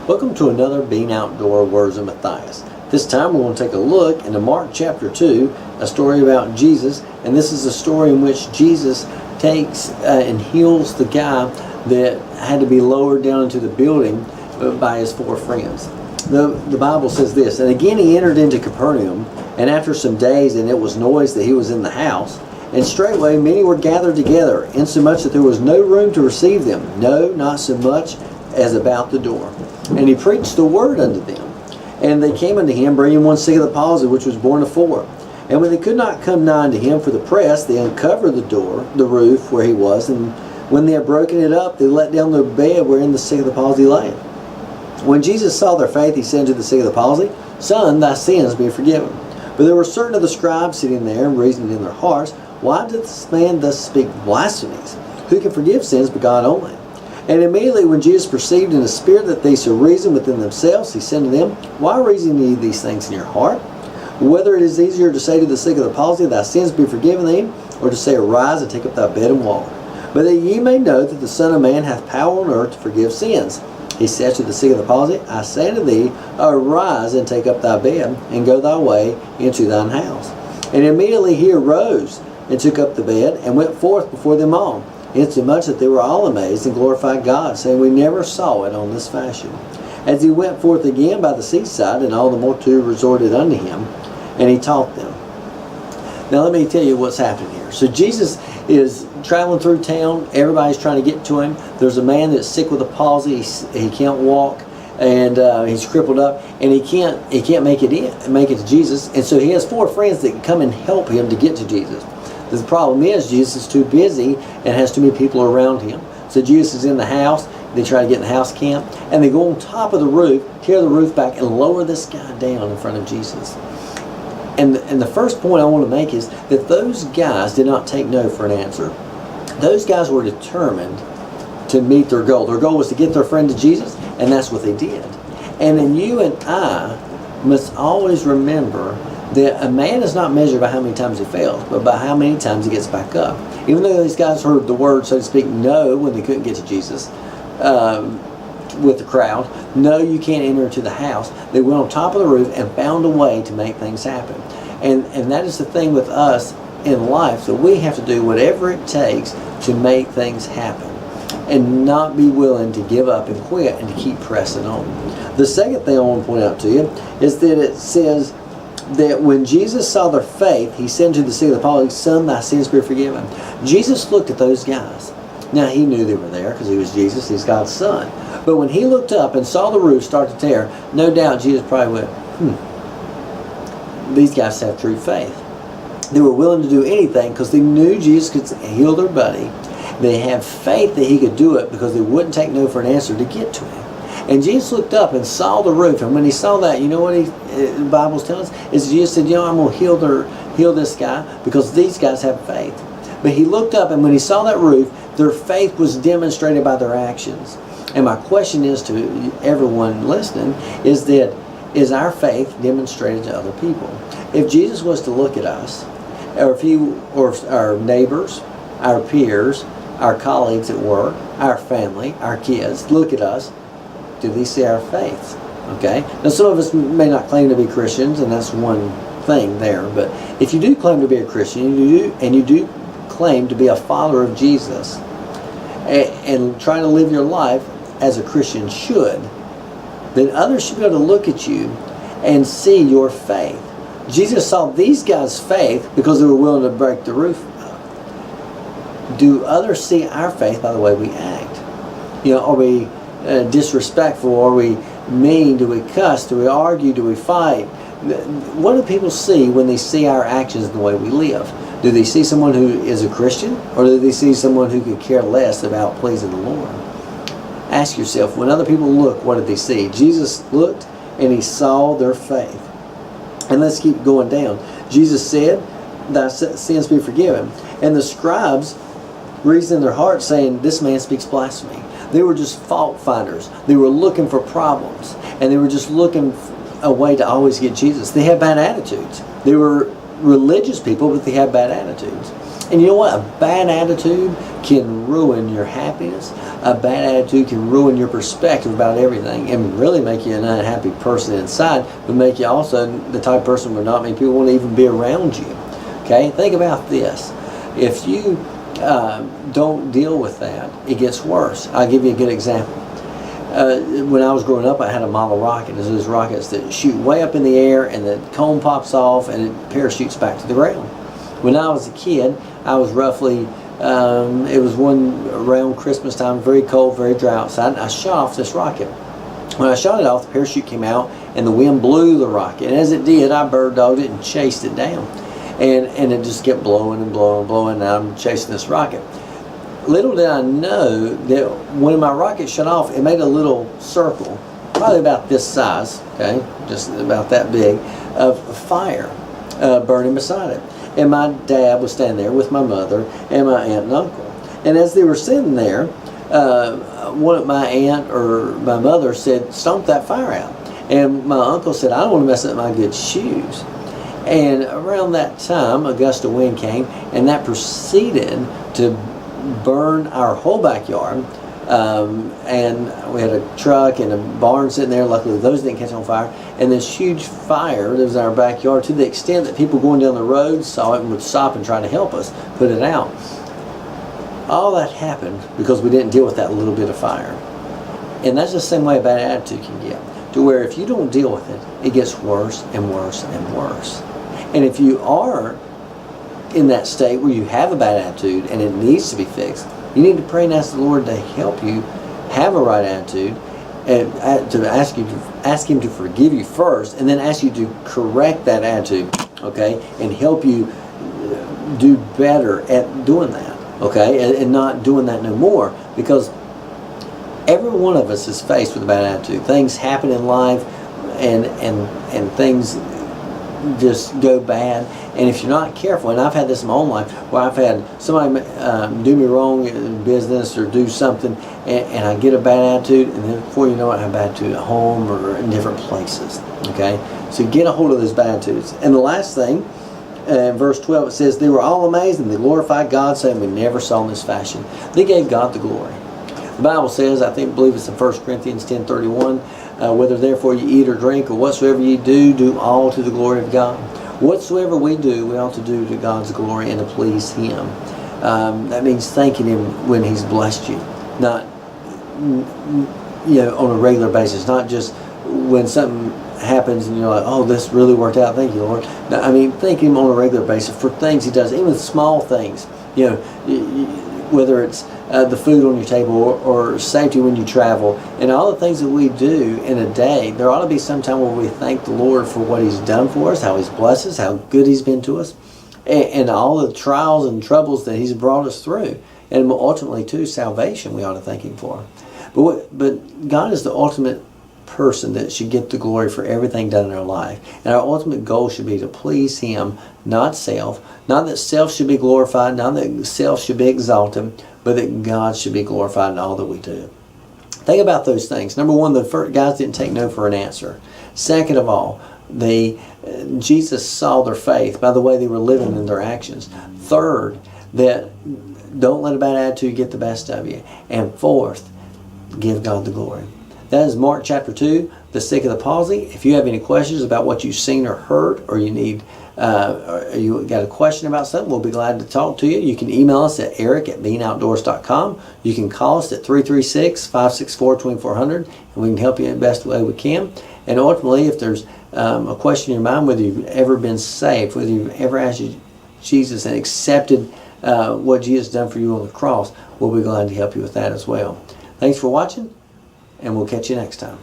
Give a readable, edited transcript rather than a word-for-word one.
Welcome to another Being Outdoor Words of Matthias. This time we're going to take a look into Mark chapter 2, a story about Jesus, and this is a story in which Jesus takes and heals the guy that had to be lowered down into the building by his 4 friends. The Bible says this, "And again he entered into Capernaum, and after some days, and it was noised that he was in the house, and straightway many were gathered together, insomuch that there was no room to receive them, no, not so much as about the door. And he preached the word unto them. And they came unto him, bringing one sick of the palsy, which was born of 4. And when they could not come nigh unto him for the press, they uncovered the door, the roof where he was, and when they had broken it up, they let down the bed wherein the sick of the palsy lay. When Jesus saw their faith, he said unto the sick of the palsy, Son, thy sins be forgiven. But there were certain of the scribes sitting there, and reasoning in their hearts, Why doth this man thus speak blasphemies? Who can forgive sins but God only? And immediately when Jesus perceived in the spirit that they so reasoned within themselves, he said to them, Why reason ye these things in your heart? Whether it is easier to say to the sick of the palsy, Thy sins be forgiven thee, or to say, Arise and take up thy bed and walk. But that ye may know that the Son of Man hath power on earth to forgive sins. He said to the sick of the palsy, I say unto thee, Arise and take up thy bed, and go thy way into thine house. And immediately he arose, and took up the bed, and went forth before them all, insomuch that they were all amazed and glorified God, saying, We never saw it on this fashion. As he went forth again by the seaside, and all the multitude resorted unto him, and he taught them. Now let me tell you what's happening here. So Jesus is traveling through town. Everybody's trying to get to him. There's a man that's sick with a palsy. He can't walk, and he's crippled up, and he can't make it to Jesus. And so he has 4 friends that can come and help him to get to Jesus. The problem is Jesus is too busy and has too many people around him. So Jesus is in the house. They try to get in the house camp, and they go on top of the roof, tear the roof back, and lower this guy down in front of Jesus. And the first point I want to make is that those guys did not take no for an answer. Those guys were determined to meet their goal. Their goal was to get their friend to Jesus, and that's what they did. And then you and I must always remember that a man is not measured by how many times he fails, but by how many times he gets back up. Even though these guys heard the word, so to speak, no, when they couldn't get to Jesus with the crowd, no, you can't enter into the house, they went on top of the roof and found a way to make things happen. And that is the thing with us in life, that we have to do whatever it takes to make things happen and not be willing to give up and quit and to keep pressing on. The second thing I want to point out to you is that it says that when Jesus saw their faith, he said to the sick of the palsy, Son, thy sins be forgiven. Jesus looked at those guys. Now, he knew they were there because he was Jesus, he's God's son. But when he looked up and saw the roof start to tear, no doubt Jesus probably went, these guys have true faith. They were willing to do anything because they knew Jesus could heal their buddy. They had faith that he could do it because they wouldn't take no for an answer to get to him. And Jesus looked up and saw the roof, and when he saw that, you know what the Bible's telling us? Is Jesus said, I'm going to heal this guy because these guys have faith. But he looked up, and when he saw that roof, their faith was demonstrated by their actions. And my question is to everyone listening, is our faith demonstrated to other people? If Jesus was to look at us, or our neighbors, our peers, our colleagues at work, our family, our kids, look at us, do they see our faith? Okay? Now some of us may not claim to be Christians, and that's one thing there, but if you do claim to be a Christian, you do claim to be a follower of Jesus, and try to live your life as a Christian should, then others should be able to look at you and see your faith. Jesus saw these guys' faith because they were willing to break the roof up. Do others see our faith by the way we act? Are we disrespectful? Are we mean? Do we cuss? Do we argue? Do we fight? What do people see when they see our actions and the way we live? Do they see someone who is a Christian, or do they see someone who could care less about pleasing the Lord? Ask yourself, when other people look, what did they see? Jesus looked and he saw their faith. And let's keep going down. Jesus said, Thy sins be forgiven. And the scribes reasoned in their hearts, saying, This man speaks blasphemy. They were just fault finders. They were looking for problems, and they were just looking a way to always get Jesus. They had bad attitudes. They were religious people, but they had bad attitudes. And you know what? A bad attitude can ruin your happiness. A bad attitude can ruin your perspective about everything and really make you an unhappy person inside, but make you also the type of person where not many people want to even be around you. Okay? Think about this. If you don't deal with that, it gets worse. I'll give you a good example. When I was growing up, I had a model rocket. It's those rockets that shoot way up in the air and the cone pops off and it parachutes back to the ground. When I was a kid, I was roughly, it was around Christmas time, very cold, very dry outside, and I shot off this rocket. When I shot it off, the parachute came out and the wind blew the rocket. And as it did, I bird dogged it and chased it down. And it just kept blowing and blowing and blowing, and I'm chasing this rocket. Little did I know that when my rocket shut off, it made a little circle, probably about this size, okay, just about that big, of fire burning beside it. And my dad was standing there with my mother and my aunt and uncle. And as they were sitting there, my aunt or my mother said, "Stomp that fire out." And my uncle said, "I don't want to mess up my good shoes." And around that time, a gust of wind came, and that proceeded to burn our whole backyard. And we had a truck and a barn sitting there. Luckily, those didn't catch on fire. And this huge fire that was in our backyard, to the extent that people going down the road saw it and would stop and try to help us put it out. All that happened because we didn't deal with that little bit of fire. And that's the same way a bad attitude can get, to where if you don't deal with it, it gets worse and worse and worse. And if you are in that state where you have a bad attitude and it needs to be fixed, you need to pray and ask the Lord to help you have a right attitude, and to ask Him to forgive you first, and then ask you to correct that attitude, okay, and help you do better at doing that, okay, and not doing that no more. Because every one of us is faced with a bad attitude. Things happen in life, and things just go bad. And if you're not careful, and I've had this in my own life, where I've had somebody do me wrong in business or do something, and I get a bad attitude, and then before you know it, I have a bad attitude at home or in different places. Okay, so get a hold of those bad attitudes. And the last thing, in verse 12, it says, "They were all amazed and they glorified God, saying, 'We never saw in this fashion.'" They gave God the glory. The Bible says, believe it's in 1 Corinthians 10:31, "Whether therefore you eat or drink or whatsoever you do, do all to the glory of God." Whatsoever we do, we ought to do to God's glory and to please Him. That means thanking Him when He's blessed you, not on a regular basis, not just when something happens and you're like, "Oh, this really worked out, thank you, Lord." No, I mean, thank Him on a regular basis for things He does, even small things. Whether it's the food on your table or safety when you travel, and all the things that we do in a day, there ought to be some time where we thank the Lord for what He's done for us, how He's blessed us, how good He's been to us, and all the trials and troubles that He's brought us through, and ultimately too, salvation we ought to thank Him for. But God is the ultimate person that should get the glory for everything done in our life, and our ultimate goal should be to please Him, not self. Not that self should be glorified, not that self should be exalted, but that God should be glorified in all that we do. Think about those things. Number one, the first guys didn't take no for an answer. Second of all, Jesus saw their faith by the way they were living in their actions. Third, that don't let a bad attitude get the best of you. And fourth, give God the glory. That is Mark chapter 2, the sick of the palsy. If you have any questions about what you've seen or heard, or you need, or you got a question about something, we'll be glad to talk to you. You can email us at eric@beanoutdoors.com. You can call us at 336-564-2400, and we can help you in the best way we can. And ultimately, if there's a question in your mind, whether you've ever been saved, whether you've ever asked Jesus and accepted what Jesus done for you on the cross, we'll be glad to help you with that as well. Thanks for watching, and we'll catch you next time.